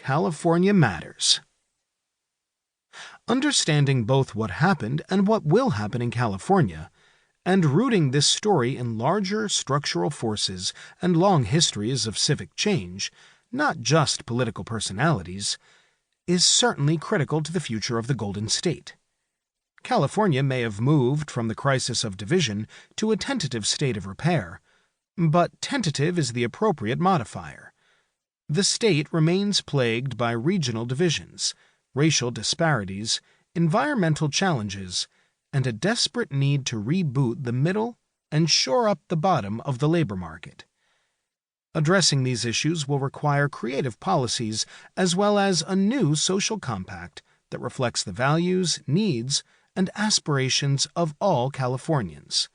California Matters. Understanding both what happened and what will happen in California, and rooting this story in larger structural forces and long histories of civic change, not just political personalities, is certainly critical to the future of the Golden State. California may have moved from the crisis of division to a tentative state of repair, but tentative is the appropriate modifier. The state remains plagued by regional divisions, racial disparities, environmental challenges, and a desperate need to reboot the middle and shore up the bottom of the labor market. Addressing these issues will require creative policies as well as a new social compact that reflects the values, needs, and aspirations of all Californians.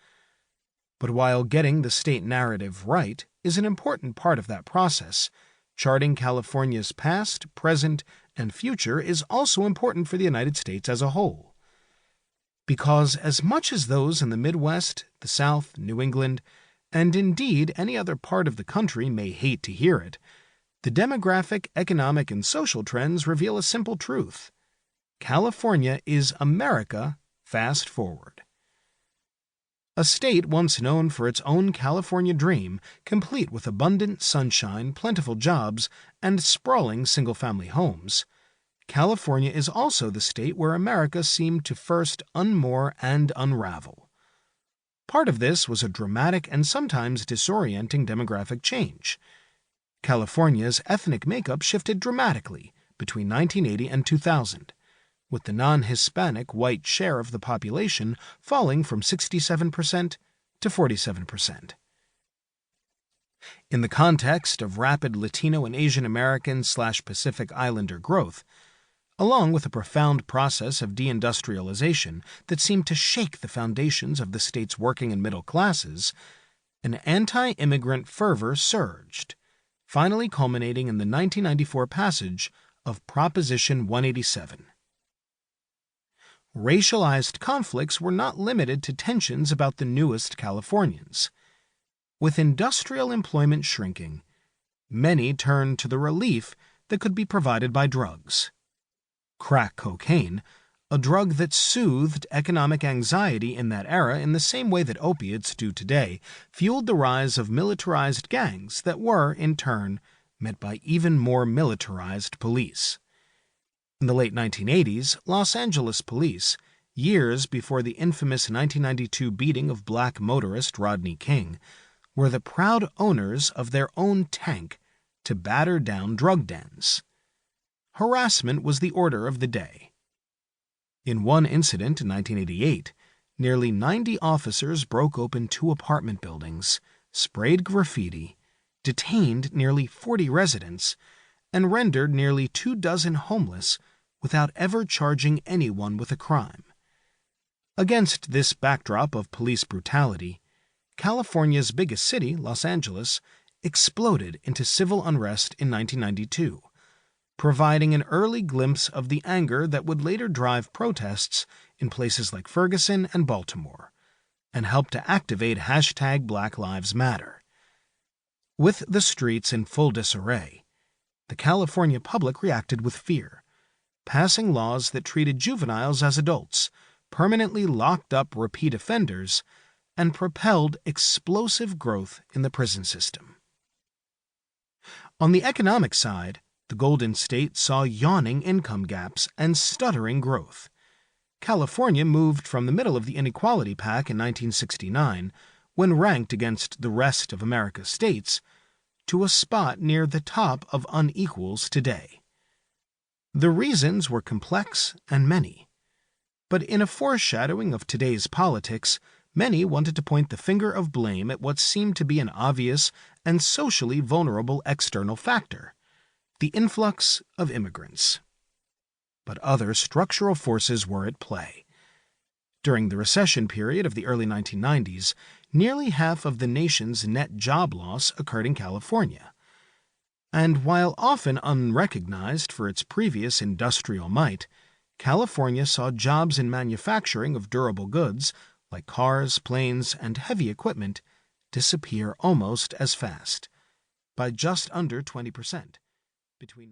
But while getting the state narrative right is an important part of that process, charting California's past, present, and future is also important for the United States as a whole. Because as much as those in the Midwest, the South, New England, and indeed any other part of the country may hate to hear it, the demographic, economic, and social trends reveal a simple truth. California is America fast forward. A state once known for its own California dream, complete with abundant sunshine, plentiful jobs, and sprawling single-family homes, California is also the state where America seemed to first unmoor and unravel. Part of this was a dramatic and sometimes disorienting demographic change. California's ethnic makeup shifted dramatically between 1980 and 2000, with the non-Hispanic white share of the population falling from 67% to 47%. In the context of rapid Latino and Asian American/Pacific Islander growth, along with a profound process of deindustrialization that seemed to shake the foundations of the state's working and middle classes, an anti-immigrant fervor surged, finally culminating in the 1994 passage of Proposition 187. Racialized conflicts were not limited to tensions about the newest Californians. With industrial employment shrinking, many turned to the relief that could be provided by drugs. Crack cocaine, a drug that soothed economic anxiety in that era in the same way that opiates do today, fueled the rise of militarized gangs that were, in turn, met by even more militarized police. In the late 1980s, Los Angeles police, years before the infamous 1992 beating of black motorist Rodney King, were the proud owners of their own tank to batter down drug dens. Harassment was the order of the day. In one incident in 1988, nearly 90 officers broke open 2 apartment buildings, sprayed graffiti, detained nearly 40 residents, and rendered nearly 24 homeless without ever charging anyone with a crime. Against this backdrop of police brutality, California's biggest city, Los Angeles, exploded into civil unrest in 1992, providing an early glimpse of the anger that would later drive protests in places like Ferguson and Baltimore, and help to activate #Black Lives Matter. With the streets in full disarray, the California public reacted with fear, passing laws that treated juveniles as adults, permanently locked up repeat offenders, and propelled explosive growth in the prison system. On the economic side, the Golden State saw yawning income gaps and stuttering growth. California moved from the middle of the inequality pack in 1969, when ranked against the rest of America's states, to a spot near the top of unequals today. The reasons were complex and many, but in a foreshadowing of today's politics, many wanted to point the finger of blame at what seemed to be an obvious and socially vulnerable external factor: the influx of immigrants. But other structural forces were at play. During the recession period of the early 1990s, nearly half of the nation's net job loss occurred in California. And while often unrecognized for its previous industrial might, California saw jobs in manufacturing of durable goods, like cars, planes, and heavy equipment, disappear almost as fast, by just under 20%. Between